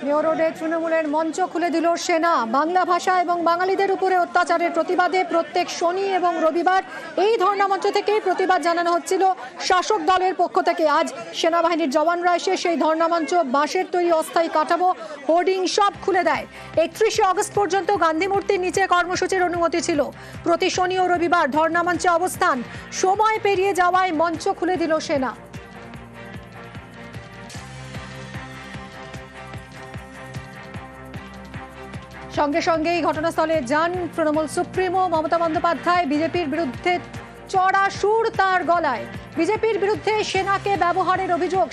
Mayor রোডে তৃণমূলের মঞ্চ খুলে দিল সেনা। বাংলা ভাষা এবং বাঙালিদের উপরে অত্যাচারের প্রতিবাদে প্রত্যেক শনি এবং রবিবার এই ধর্ণা মঞ্চ থেকেই প্রতিবাদ জানানো হচ্ছিল শাসক দলের পক্ষ থেকে। আজ সেনাবাহিনীর জওয়ানরা এসে সেই ধর্ণা মঞ্চ, বাঁশের তৈরি অস্থায়ী কাঠামো, হোর্ডিং সব খুলে দেয়। 31শে অগস্ট পর্যন্ত গান্ধী মূর্তির নিচে কর্মসূচির অনুমতি ছিল। প্রতি শনি ও রবিবার ধর্ণা মঞ্চে অবস্থান। সময় পেরিয়ে যাওয়ায় মঞ্চ খুলে দিল সেনা। সঙ্গে সঙ্গেই ঘটনাস্থলে যান তৃণমূল সুপ্রিমো মমতা বন্দ্যোপাধ্যায়। বিজেপির বিরুদ্ধে চড়া সুর তার গলায়। বিজেপির বিরুদ্ধে সেনাকে ব্যবহারের অভিযোগ,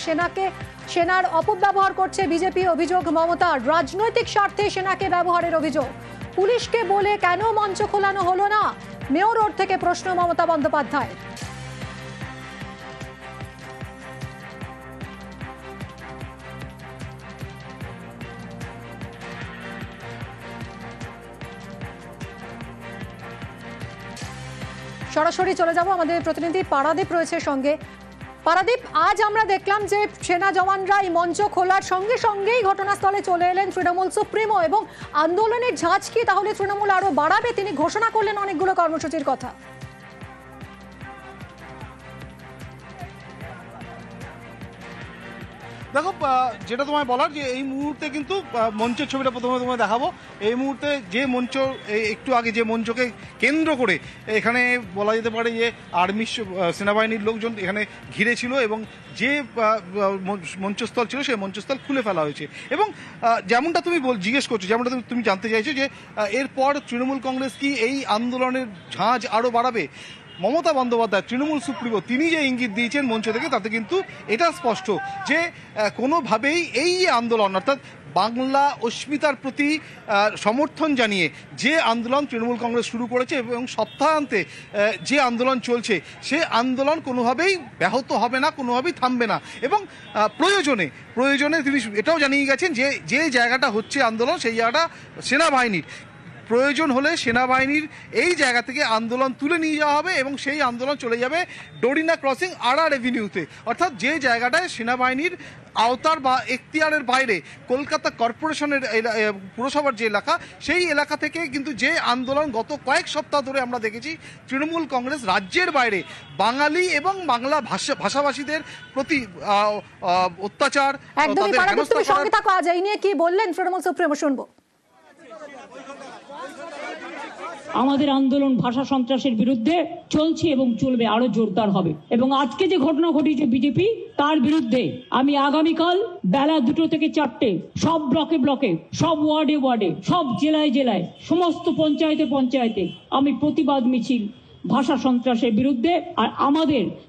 সেনার অপব্যবহার করছে বিজেপি, অভিযোগ মমতার। রাজনৈতিক স্বার্থে সেনাকে ব্যবহারের অভিযোগ। পুলিশকে বলে কেন মঞ্চ খোলানো হলো না, মেয়র রোড থেকে প্রশ্ন মমতা বন্দ্যোপাধ্যায়। সরাসরি চলে যাব, আমাদের প্রতিনিধি পারাদীপ রয়েছে সঙ্গে। পারাদীপ, আজ আমরা দেখলাম যে সেনা জওয়ানরা এই মঞ্চ খোলার সঙ্গে সঙ্গেই ঘটনাস্থলে চলে এলেন তৃণমূল সুপ্রিমো, এবং আন্দোলনের ঝাঁজ কি তাহলে তৃণমূল আরো বাড়াবে? তিনি ঘোষণা করলেন অনেকগুলো কর্মসূচির কথা। দেখো, যেটা তোমায় বলার যে এই মুহূর্তে কিন্তু মঞ্চের ছবিটা প্রথমে তোমায় দেখাবো। এই মুহূর্তে যে মঞ্চ, একটু আগে যে মঞ্চকে কেন্দ্র করে এখানে বলা যেতে পারে যে আর্মি সেনাবাহিনীর লোকজন এখানে ঘিরে ছিল, এবং যে মঞ্চস্থল ছিল সেই মঞ্চস্থল খুলে ফেলা হয়েছে। এবং যেমনটা তুমি জিজ্ঞেস করছো, যেমনটা তুমি জানতে চাইছো যে এরপর তৃণমূল কংগ্রেস কি এই আন্দোলনের ঝাঁজ আরও বাড়াবে। মমতা বন্দ্যোপাধ্যায় তৃণমূল সুপ্রিমো তিনি যে ইঙ্গিত দিয়েছেন মঞ্চ থেকে, তাতে কিন্তু এটা স্পষ্ট যে কোনোভাবেই এই আন্দোলন, অর্থাৎ বাংলা অস্মিতার প্রতি সমর্থন জানিয়ে যে আন্দোলন তৃণমূল কংগ্রেস শুরু করেছে এবং সপ্তাহান্তে যে আন্দোলন চলছে, সে আন্দোলন কোনোভাবেই ব্যাহত হবে না, কোনোভাবেই থামবে না। এবং প্রয়োজনে তিনি এটাও জানিয়ে গেছেন যে যে জায়গাটা হচ্ছে আন্দোলন, সেই জায়গাটা সেনাবাহিনীর। প্রয়োজন হলে সেনাবাহিনীর এই জায়গা থেকে আন্দোলন তুলে নিয়ে যাওয়া হবে এবং সেই আন্দোলন চলে যাবে ডোরিনা ক্রসিং আরআর এভিনিউতে, অর্থাৎ যে জায়গাটায় সেনাবাহিনীর আওতার বা এখতিয়ারের বাইরে কলকাতা কর্পোরেশনের পুরসভার যে এলাকা, সেই এলাকা থেকে কিন্তু যে আন্দোলন গত কয়েক সপ্তাহ ধরে আমরা দেখেছি তৃণমূল কংগ্রেস রাজ্যের বাইরে বাঙালি এবং বাংলা ভাষাভাষীদের প্রতি অত্যাচার। এই নিয়ে কি বললেন তৃণমূল সুপ্রিমো, শুনবো। আমাদের আন্দোলন ভাষা সন্ত্রাসের বিরুদ্ধে চলছে এবং চলবে, আরো জোরদার হবে। এবং আজকে যে ঘটনা ঘটিয়েছে বিজেপি, তার বিরুদ্ধে আমি আগামীকাল বেলা 2টো থেকে 4টে সব ব্লকে, সব ওয়ার্ডে, সব জেলায়, সমস্ত পঞ্চায়েতে আমি প্রতিবাদ মিছিল ভাষা সন্ত্রাসের বিরুদ্ধে, আর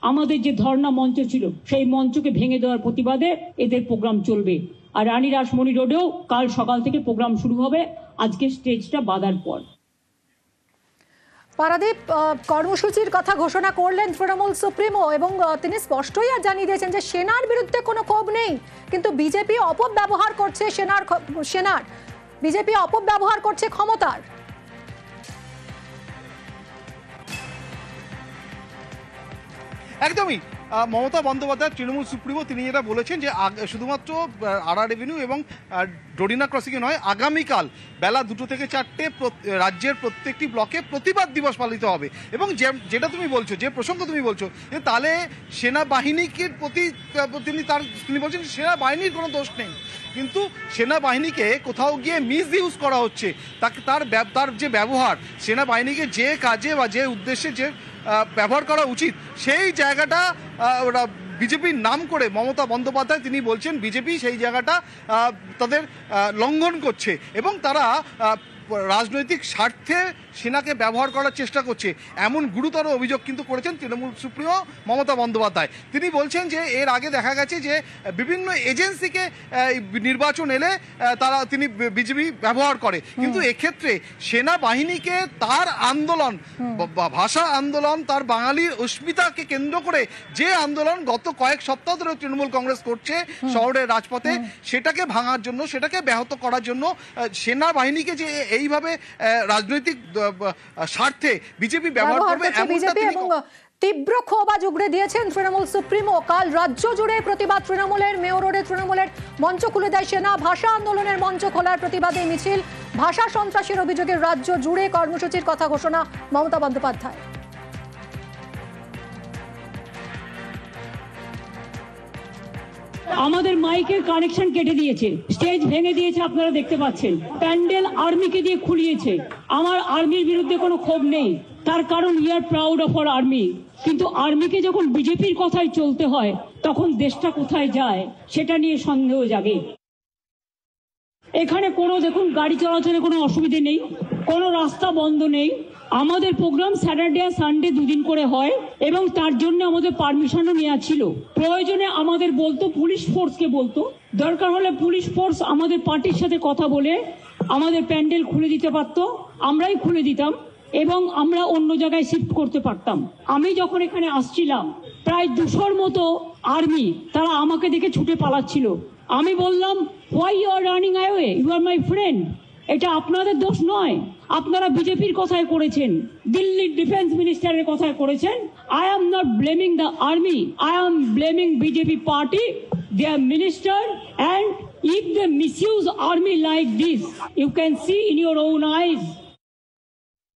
আমাদের যে ধর্ণা মঞ্চ ছিল সেই মঞ্চকে ভেঙে দেওয়ার প্রতিবাদে এদের প্রোগ্রাম চলবে। আর রানী রাসমণি রোডেও কাল সকাল থেকে প্রোগ্রাম শুরু হবে, আজকে স্টেজটা বাঁধার পর। পারাদীপ, কর্মসূচির কথা ঘোষণা করলেন তৃণমূল সুপ্রিমো, এবং তিনি স্পষ্টই আর জানিয়ে দিয়েছেন যে সেনার বিরুদ্ধে কোনো ক্ষোভ নেই, কিন্তু বিজেপি অপব্যবহার করছে সেনার বিজেপি অপব্যবহার করছে ক্ষমতার। একদমই, মমতা বন্দ্যোপাধ্যায় তৃণমূল সুপ্রিমো তিনি যেটা বলেছেন যে শুধুমাত্র আরআর এভিনিউ এবং ডোরিনা ক্রসিংয়ে নয়, আগামীকাল বেলা 2টো থেকে 4টে রাজ্যের প্রত্যেকটি ব্লকে প্রতিবাদ দিবস পালিত হবে। এবং যেটা তুমি বলছো, যে প্রসঙ্গ তুমি বলছো, যে তাহলে সেনাবাহিনীকে প্রতি তিনি বলছেন সেনাবাহিনীর কোনো দোষ নেই, কিন্তু সেনাবাহিনীকে কোথাও গিয়ে মিসইউজ করা হচ্ছে। তার যে ব্যবহার, সেনাবাহিনীকে যে কাজে বা যে উদ্দেশ্যে যে ব্যবহার করা উচিত, সেই জায়গাটা ওরা বিজেপির নাম করে মমতা বন্দ্যোপাধ্যায় তিনি বলছেন বিজেপি সেই জায়গাটা তাদের লঙ্ঘন করছে এবং তারা রাজনৈতিক স্বার্থে সেনাকে ব্যবহার করার চেষ্টা করছে, এমন গুরুতর অভিযোগ কিন্তু করেছেন তৃণমূল সুপ্রিমো মমতা বন্দ্যোপাধ্যায়। তিনি বলছেন যে এর আগে দেখা গেছে যে বিভিন্ন এজেন্সিকে নির্বাচন এলে তিনি বিজেপি ব্যবহার করে, কিন্তু এক্ষেত্রে সেনাবাহিনীকে তার আন্দোলন, ভাষা আন্দোলন, তার বাঙালির অস্মিতাকে কেন্দ্র করে যে আন্দোলন গত কয়েক সপ্তাহ ধরে তৃণমূল কংগ্রেস করছে শহরের রাজপথে, সেটাকে ভাঙার জন্য, সেটাকে ব্যাহত করার জন্য সেনাবাহিনীকে যে এইভাবে রাজনৈতিক স্বার্থে বিজেপি ব্যবহার করবে, বিজেপি এবং তীব্র ক্ষোভ আজ উগড়ে দিয়েছেন তৃণমূল সুপ্রিমো। কাল রাজ্য জুড়ে প্রতিবাদ তৃণমূলের। মেয়র রোডে তৃণমূলের মঞ্চ খুলে দেয় সেনা। ভাষা আন্দোলনের মঞ্চ খোলার প্রতিবাদে মিছিল। ভাষা সন্ত্রাসের অভিযোগে রাজ্য জুড়ে কর্মসূচির কথা ঘোষণা মমতা বন্দ্যোপাধ্যায়। আমাদের মাইকের কানেকশন কেটে দিয়েছে, স্টেজ ভেঙে দিয়েছে, আপনারা দেখতে পাচ্ছেন। প্যান্ডেল আর্মিকে দিয়ে খুলিয়েছে। আমার আর্মির বিরুদ্ধে কোনো ক্ষোভ নেই, তার কারণ we are proud of our army. কিন্তু আর্মিকে যখন বিজেপির কথায় চলতে হয় তখন দেশটা কোথায় যায় সেটা নিয়ে সন্দেহ জাগে। এখানে কোনো দেখুন গাড়ি চলাচলে কোনো অসুবিধে নেই, কোনো রাস্তা বন্ধ নেই। আমাদের প্রোগ্রাম স্যাটারডে আর সানডে দুদিন করে হয় এবং তার জন্য আমাদের পারমিশনও নেওয়া ছিল। প্রয়োজনে আমাদের বলতো, পুলিশ ফোর্সকে বলতো, দরকার হলে পুলিশ ফোর্স আমাদের পার্টির সাথে কথা বলে আমাদের প্যান্ডেল খুলে দিতে পারতো, আমরাই খুলে দিতাম এবং আমরা অন্য জায়গায় শিফট করতে পারতাম। আমি যখন এখানে আসছিলাম প্রায় 200-র মতো আর্মি তারা আমাকে দেখে ছুটে পালাচ্ছিল। আমি বললাম, why you are running away, you are my friend. এটা আপনাদের দোষ নয়, আপনারা বিজেপির কথায় করেছেন, দিল্লির ডিফেন্স মিনিস্টারের কথায় করেছেন। I am not blaming the army, I am blaming BJP party, their minister, and if they misuse army like this, you can see in your own eyes